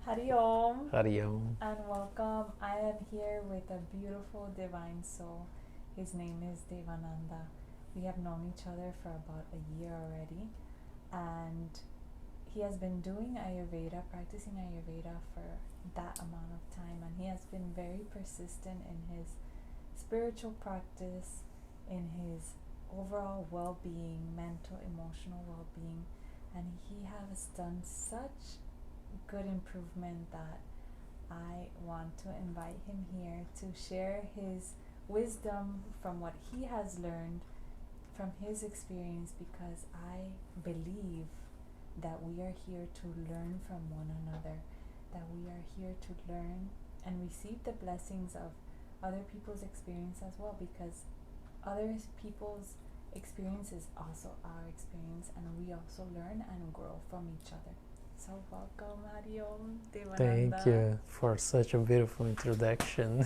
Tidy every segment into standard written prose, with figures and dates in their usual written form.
Hari Om Hari Om. and welcome. I am here with a beautiful divine soul. His name is Devananda. We have known each other for about a year already, and he has been doing Ayurveda, practicing Ayurveda for that amount of time, and he has been very persistent in his spiritual practice, in his overall well being, mental, emotional well being, and he has done such good improvement that I want to invite him here to share his wisdom from what he has learned from his experience, because I believe that we are here to learn from one another, that we are here to learn and receive the blessings of other people's experience as well, because other people's experience is also our experience, and we also learn and grow from each other. So welcome, Hari Om, Thank Devananda. you for such a beautiful introduction.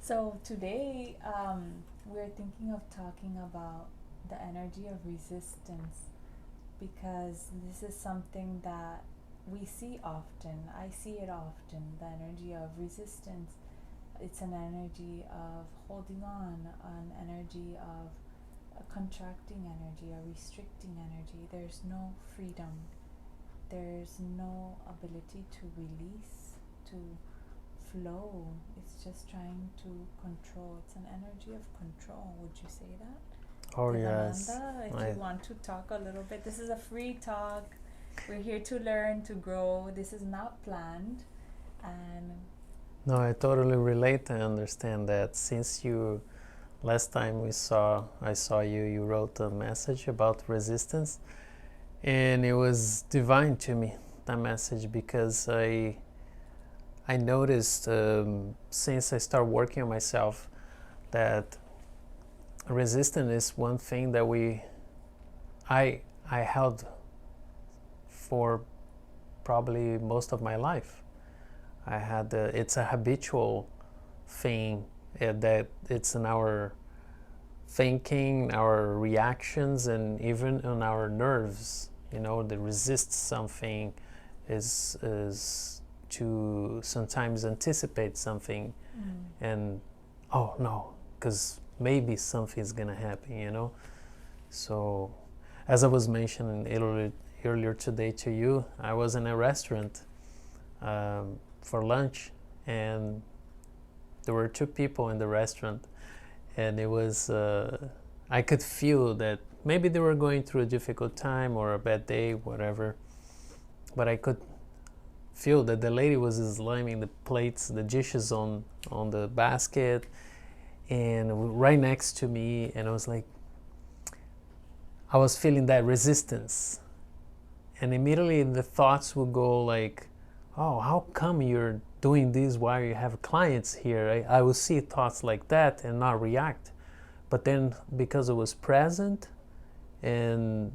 So today we're thinking of talking about the energy of resistance, because this is something that we see often. I see it often, the energy of resistance. It's an energy of holding on, an energy of a contracting energy, a restricting energy. There's no freedom. There's no ability to release, to flow. It's just trying to control. It's an energy of control. Would you say that? Oh yes. Devananda, if you want to talk a little bit, this is a free talk. We're here to learn, to grow. This is not planned. And No, I totally relate. I understand that since last time I saw you wrote a message about resistance, and it was divine to me, that message, because I noticed since I started working on myself that resistance is one thing that I held for probably most of my life. I had it's a habitual thing that it's in our thinking, our reactions, and even on our nerves. You know, the resist something is to sometimes anticipate something, and oh no, because maybe something's gonna happen. You know, so as I was mentioning earlier today to you, I was in a restaurant for lunch, and there were two people in the restaurant, and it was I could feel that maybe they were going through a difficult time or a bad day, whatever, but I could feel that the lady was slamming the plates, the dishes on the basket, and right next to me, and I was like, I was feeling that resistance, and immediately the thoughts would go like, oh, how come you're doing this while you have clients here? I will see thoughts like that and not react. But then because it was present and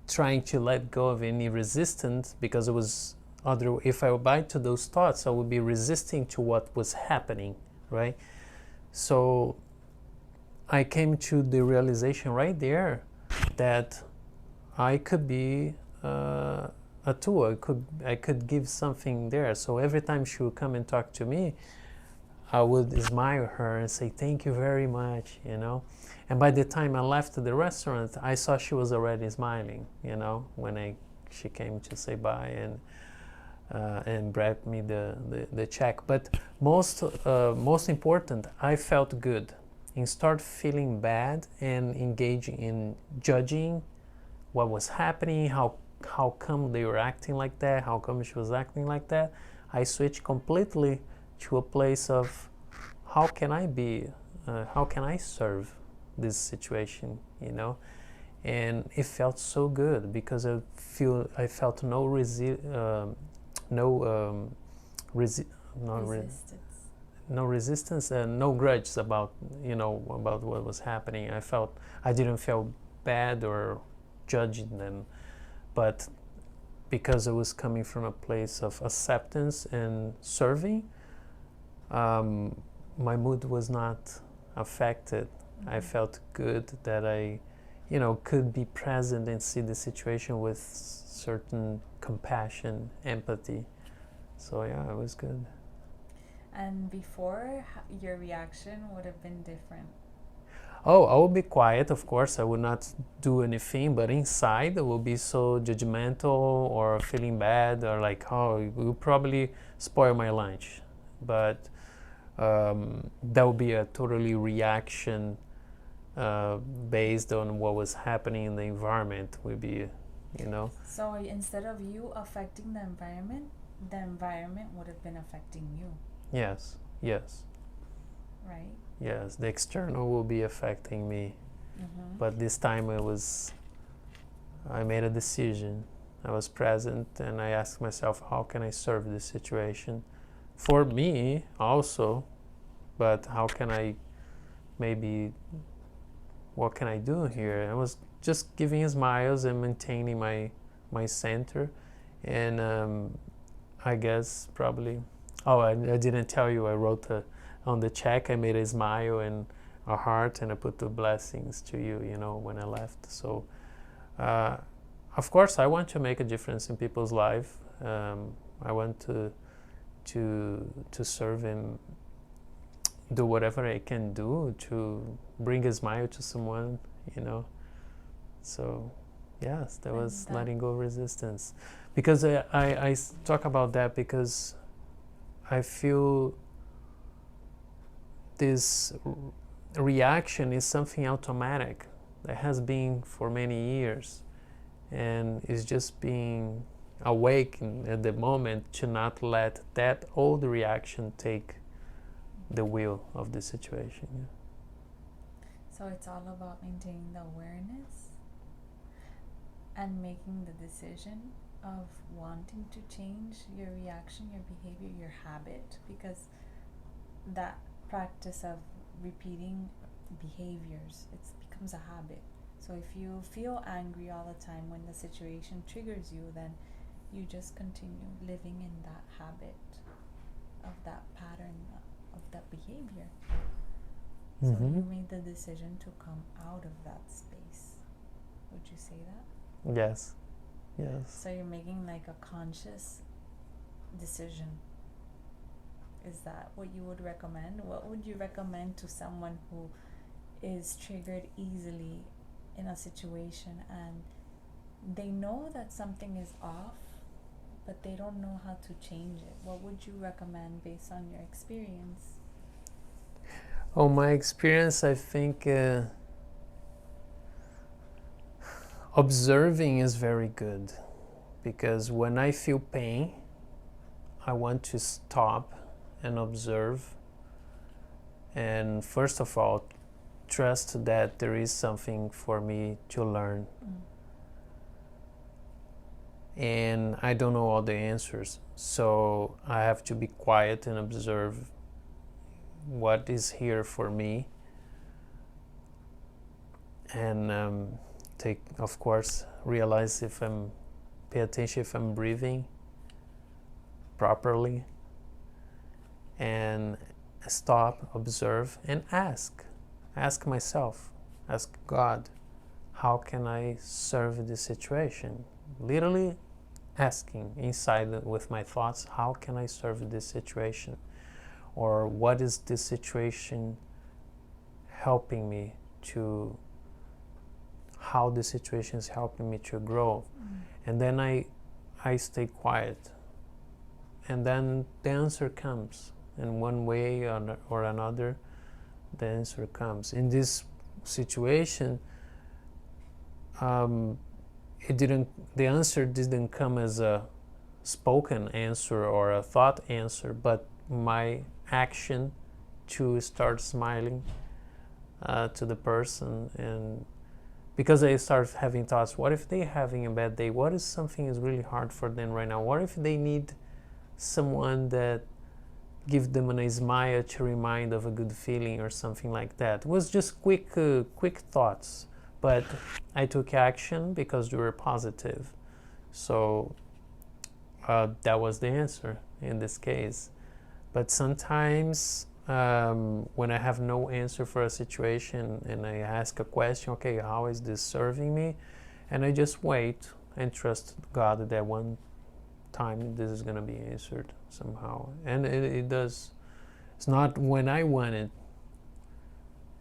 trying to let go of any resistance, because it was other, if I abide to those thoughts, I would be resisting to what was happening, right? So I came to the realization right there that I could be a tool. I could give something there. So every time she would come and talk to me, I would smile her and say thank you very much, you know. And by the time I left the restaurant, I saw she was already smiling, you know, when she came to say bye and brought me the check. But most important, I felt good. And start feeling bad and engaging in judging what was happening, how come they were acting like that, how come she was acting like that. I switched completely to a place of how can I serve this situation, you know. And it felt so good because I felt no resistance. No resistance and no grudges about about what was happening. I didn't feel bad or judging them, but because it was coming from a place of acceptance and serving, my mood was not affected. I felt good that I could be present and see the situation with certain compassion, empathy. So yeah, it was good. And before, your reaction would have been different. Oh, I will be quiet, of course. I would not do anything, but inside I will be so judgmental or feeling bad or like, oh, you probably spoil my lunch. But that would be a totally reaction based on what was happening in the environment. Would be, So instead of you affecting the environment would have been affecting you, Yes, yes, right? yes. The external will be affecting me, Mm-hmm. but this time I made a decision. I was present and I asked myself, how can I serve this situation? For me also, but how can I maybe, what can I do here? I was just giving smiles and maintaining my center. And I guess probably, oh, I didn't tell you, I wrote on the check, I made a smile and a heart and I put the blessings to you, when I left. So, of course, I want to make a difference in people's life. I want to serve and do whatever I can do to bring a smile to someone, So, yes, that was letting go of resistance. Because I talk about that because I feel this reaction is something automatic that has been for many years and is just being awakened at the moment to not let that old reaction take the wheel of the situation. Yeah. So it's all about maintaining the awareness and making the decision of wanting to change your reaction, your behavior, your habit, because that practice of repeating behaviors, it becomes a habit. So if you feel angry all the time when the situation triggers you, then you just continue living in that habit of that pattern of that behavior. So you made the decision to come out of that space. Would you say that? Yes. Yes. So you're making like a conscious decision. Is that what you would recommend? What would you recommend to someone who is triggered easily in a situation and they know that something is off, but they don't know how to change it? What would you recommend based on your experience? Oh, my experience, I think observing is very good, because when I feel pain, I want to stop and observe, and first of all, trust that there is something for me to learn. And I don't know all the answers, so I have to be quiet and observe what is here for me, and take, of course, realize pay attention if I'm breathing properly, and stop, observe, and ask myself, ask God, how can I serve this situation? Literally asking inside with my thoughts, how can I serve this situation? Or what is this situation helping me to, how the situation is helping me to grow? And then I stay quiet, and then the answer comes in one way or another. The answer comes. In this situation, the answer didn't come as a spoken answer or a thought answer, but my action to start smiling to the person. And because I start having thoughts, what if they're having a bad day? What if something is really hard for them right now? What if they need someone that give them a smile to remind of a good feeling or something like that? It was just quick thoughts, but I took action because they were positive. So that was the answer in this case. But sometimes when I have no answer for a situation and I ask a question, okay, how is this serving me? And I just wait and trust God that one time this is going to be answered somehow. And it does. It's not when I want it,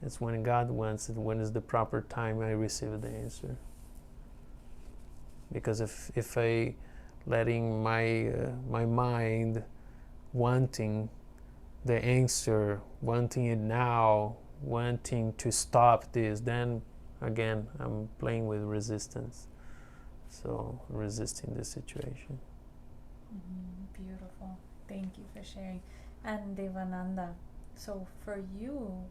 it's when God wants it, when is the proper time I receive the answer. Because if I letting my mind wanting the answer, wanting it now, wanting to stop this, then again I'm playing with resistance. So resisting the situation. Beautiful. Thank you for sharing. And Devananda, so for you,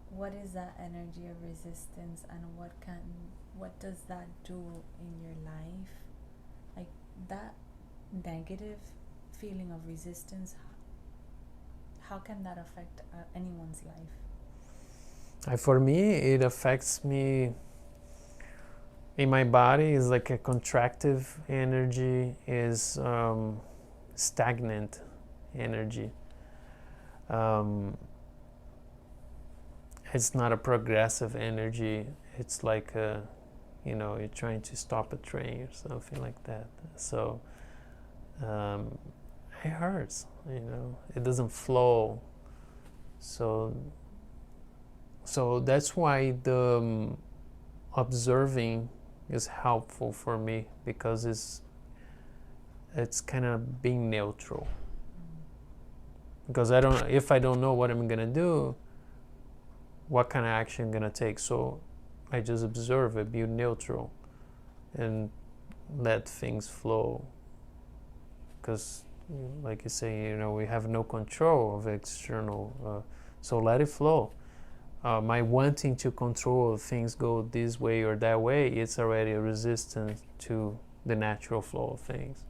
what is that energy of resistance, and what does that do in your life? Like that negative feeling of resistance, how can that affect anyone's life? For me, it affects me in my body. Is like a contractive energy, is stagnant energy. It's not a progressive energy. It's like you're trying to stop a train or something like that. So it hurts. It doesn't flow. So that's why the observing is helpful for me, because it's kind of being neutral. Because if I don't know what I'm gonna do, what kind of action I'm gonna take? So I just observe it, be neutral, and let things flow. Because, like you say, we have no control of external. So let it flow. My wanting to control things go this way or that way, it's already a resistance to the natural flow of things.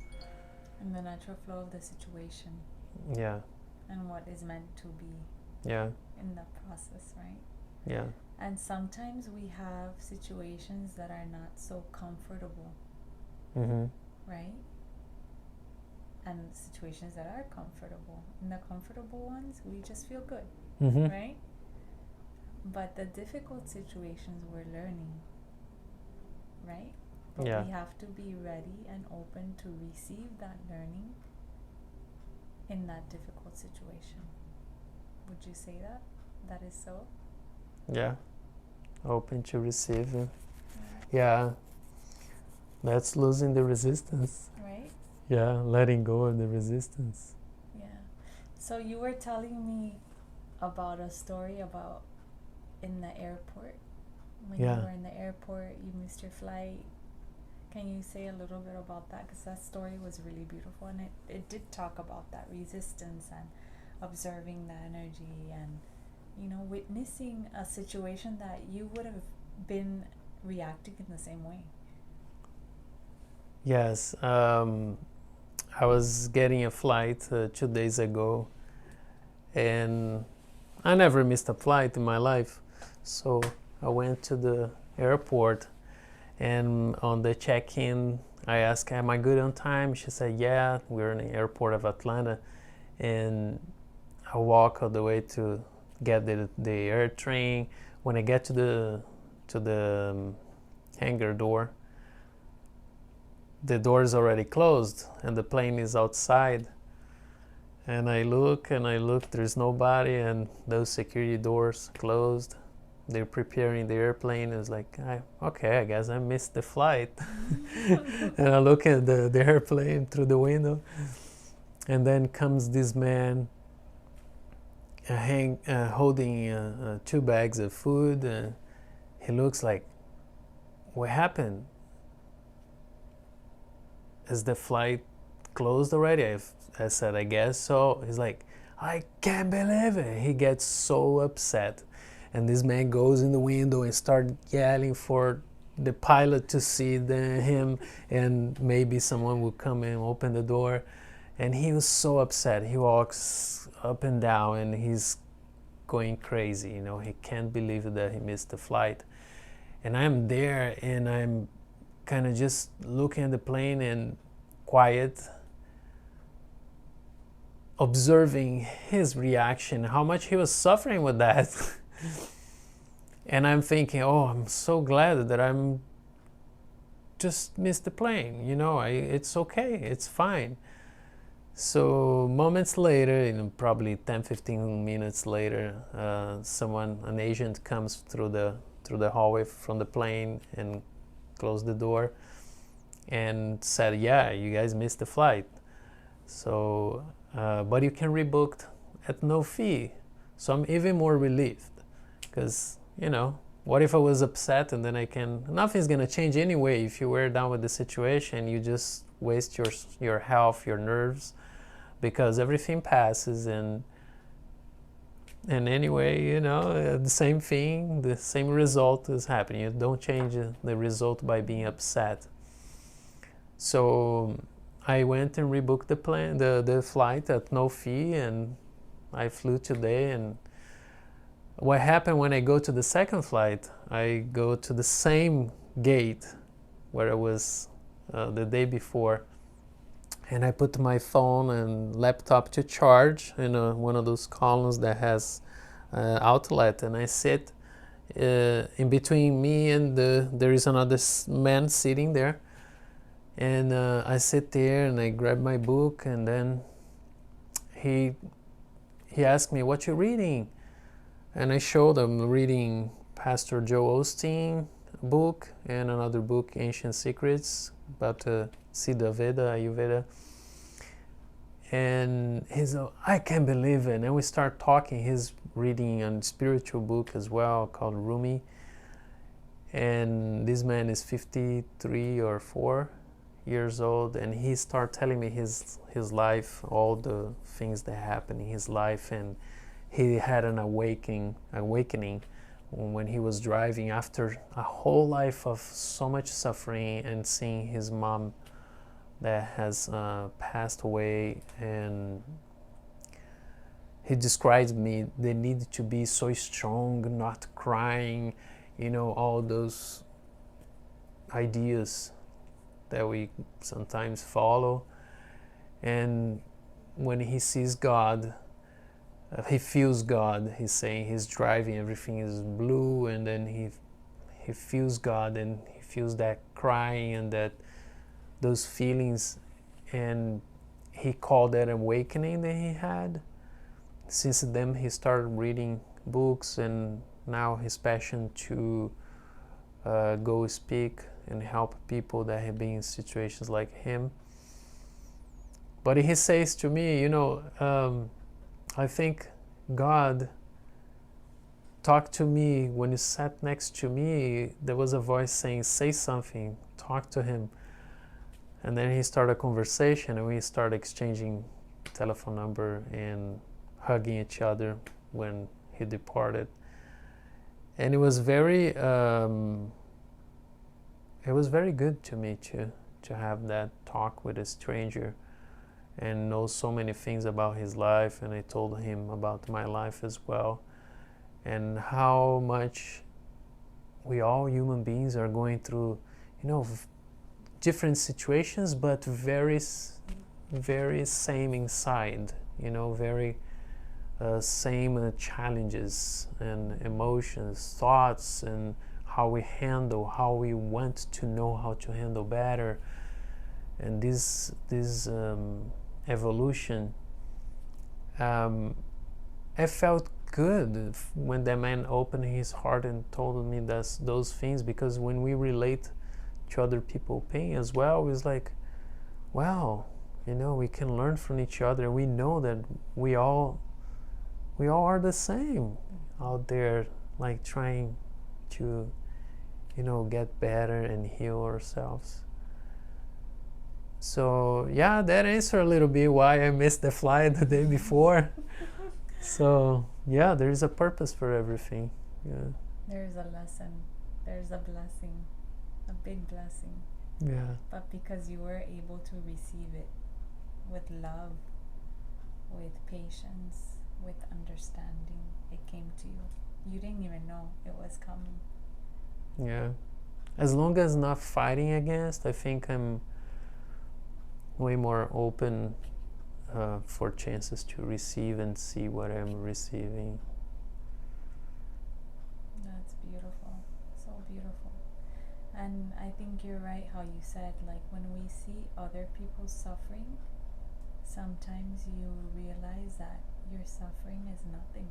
And the natural flow of the situation. Yeah. And what is meant to be. Yeah. In the process, right? Yeah. And sometimes we have situations that are not so comfortable. Mm-hmm. Right? And situations that are comfortable. In the comfortable ones, we just feel good. Mm-hmm. Right? But the difficult situations, we're learning. Right? But yeah. we have to be ready and open to receive that learning in that difficult situation. Would you say that? That is so? Yeah. Open to receive it. Yeah. That's losing the resistance. Right? Yeah, letting go of the resistance. Yeah. So you were telling me about a story about in the airport. When you were in the airport, you missed your flight. Can you say a little bit about that? Because that story was really beautiful, and it did talk about that resistance and observing the energy and, witnessing a situation that you would have been reacting in the same way. Yes. I was getting a flight 2 days ago, and I never missed a flight in my life. So I went to the airport, and on the check-in, I asked, am I good on time? She said, yeah, we're in the airport of Atlanta. And I walk all the way to get the air train. When I get to the hangar door, the door is already closed and the plane is outside. And I look, there's nobody, and those security doors closed. They're preparing the airplane. It's like, okay, I guess I missed the flight. And I look at the airplane through the window, and then comes this man holding 2 bags of food. And he looks like, what happened? Is the flight closed already? I said, I guess so. He's like, I can't believe it. He gets so upset. And this man goes in the window and starts yelling for the pilot to see him, and maybe someone will come and open the door. And he was so upset. He walks up and down and he's going crazy. He can't believe that he missed the flight. And I'm there and I'm kind of just looking at the plane and quiet. observing his reaction, how much he was suffering with that. And I'm thinking, oh, I'm so glad that I'm just missed the plane. It's okay, it's fine. So moments later, probably 10-15 minutes later, an agent comes through the hallway from the plane and closed the door and said, yeah, you guys missed the flight. So, but you can rebook at no fee. So I'm even more relieved because, what if I was upset and then nothing's going to change anyway. If you were down with the situation, you just waste your health, your nerves, because everything passes, and anyway, the same thing, the same result is happening. You don't change the result by being upset. So I went and rebooked the flight at no fee, and I flew today. And what happened when I go to the second flight, I go to the same gate where I was the day before, and I put my phone and laptop to charge in one of those columns that has outlet, and I sit in between me and there is another man sitting there, and I sit there and I grab my book, and then he asked me, what you reading? And I showed him reading Pastor Joe Osteen book and another book, Ancient Secrets, about Siddha Veda, Ayurveda. And he's I can't believe it. And we start talking. He's reading a spiritual book as well called Rumi. And this man is 53 or 4 years old, and he started telling me his life, all the things that happened in his life. And he had an awakening when he was driving after a whole life of so much suffering, and seeing his mom that has passed away. And he described me the need to be so strong, not crying, all those ideas that we sometimes follow. And when he sees God, he feels God. He's saying he's driving, everything is blue, and then he feels God, and he feels that crying and those feelings, and he called that awakening that he had. Since then, he started reading books, and now his passion to go speak and help people that have been in situations like him. But he says to me, I think God talked to me when you sat next to me. There was a voice saying, say something, talk to him. And then he started a conversation, and we started exchanging telephone number and hugging each other when he departed. And it was very good to me to have that talk with a stranger and know so many things about his life. And I told him about my life as well, and how much we all human beings are going through, different situations, but very, very same inside, very same challenges and emotions, thoughts, and how we want to know how to handle better. And this evolution, I felt good when the man opened his heart and told me those things, because when we relate to other people's pain as well, it's like, wow, we can learn from each other. We know that we all are the same out there, like trying to get better and heal ourselves. So yeah, that answered a little bit why I missed the flight the day before. So yeah, there is a purpose for everything. Yeah. There's a lesson. There's a blessing, a big blessing. Yeah. But because you were able to receive it with love, with patience, with understanding, it came to you. You didn't even know it was coming. Yeah. As long as not fighting against, I think I'm way more open for chances to receive and see what I'm receiving. That's beautiful. So beautiful. And I think you're right how you said, like, when we see other people suffering, sometimes you realize that your suffering is nothing.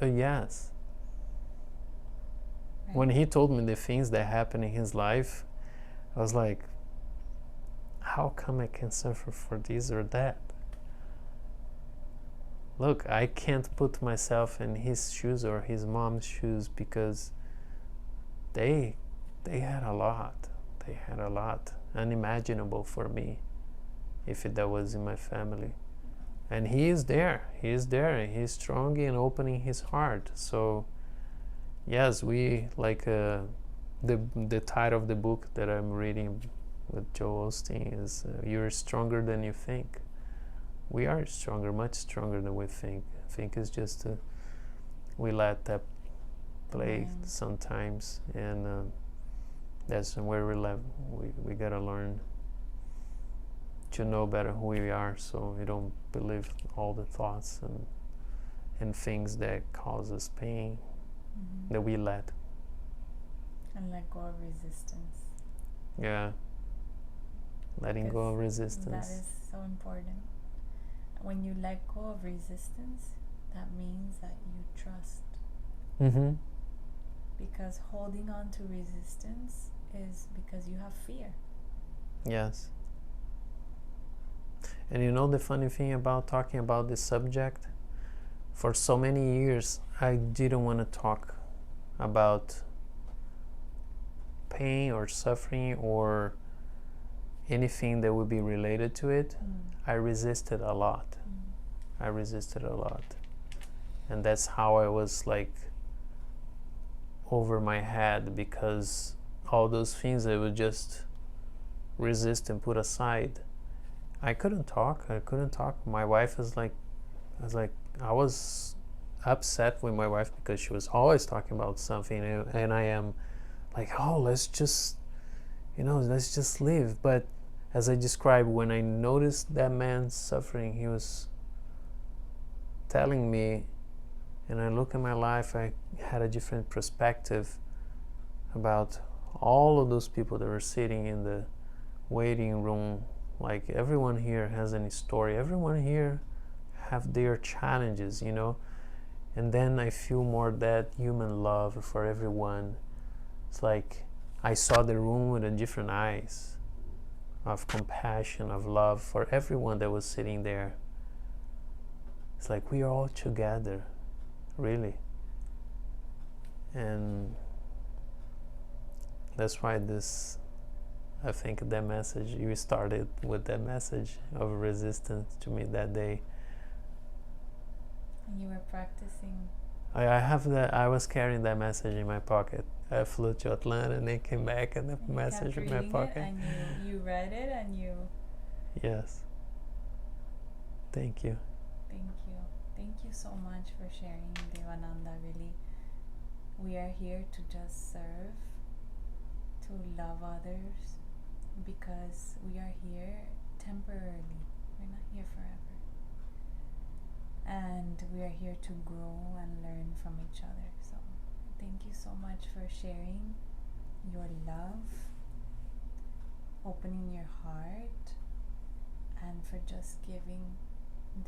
Yes. Right? When he told me the things that happened in his life, I was like, how come I can suffer for this or that? Look, I can't put myself in his shoes or his mom's shoes because they had a lot. They had a lot unimaginable for me if that was in my family. And he is there, and he's strong in opening his heart. So yes, we like the title of the book that I'm reading with Joel Osteen is You're Stronger Than You Think. We are stronger, much stronger than we think. I think it's just we let that play sometimes, and that's where we gotta learn to know better who we are, so we don't believe all the thoughts and things that cause us pain that we let. And let go of resistance. Yeah. Letting go of resistance. That is so important. When you let go of resistance, that means that you trust. Because holding on to resistance is because you have fear. Yes. And you know the funny thing about talking about this subject? For so many years, I didn't want to talk about pain or suffering or anything that would be related to it. I resisted a lot. I resisted a lot. And that's how I was like over my head, because all those things I would just resist and put aside. I couldn't talk. My wife was like, I was upset with my wife because she was always talking about something, and I am like, oh, let's just live. But as I described, when I noticed that man suffering, he was telling me, and I look at my life, I had a different perspective about all of those people that were sitting in the waiting room. Like, everyone here has any story, everyone here have their challenges, and then I feel more that human love for everyone. It's like I saw the room with a different eyes of compassion, of love for everyone that was sitting there. It's like we are all together, really. And that's why I think that message, you started with that message of resistance to me that day. And you were practicing. I was carrying that message in my pocket. I flew to Atlanta and then came back and the message in my pocket. And you read it and you... Yes. Thank you. Thank you so much for sharing, Devananda. Really, we are here to just serve, to love others, because we are here temporarily. We're not here forever. And we are here to grow and learn from each other. So thank you so much for sharing your love, opening your heart, and for just giving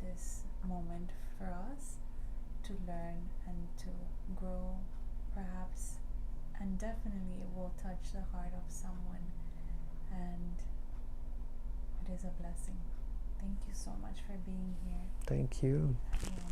this moment for us to learn and to grow, perhaps, and definitely it will touch the heart of someone, and it is a blessing. Thank you so much for being here. Thank you. Adios.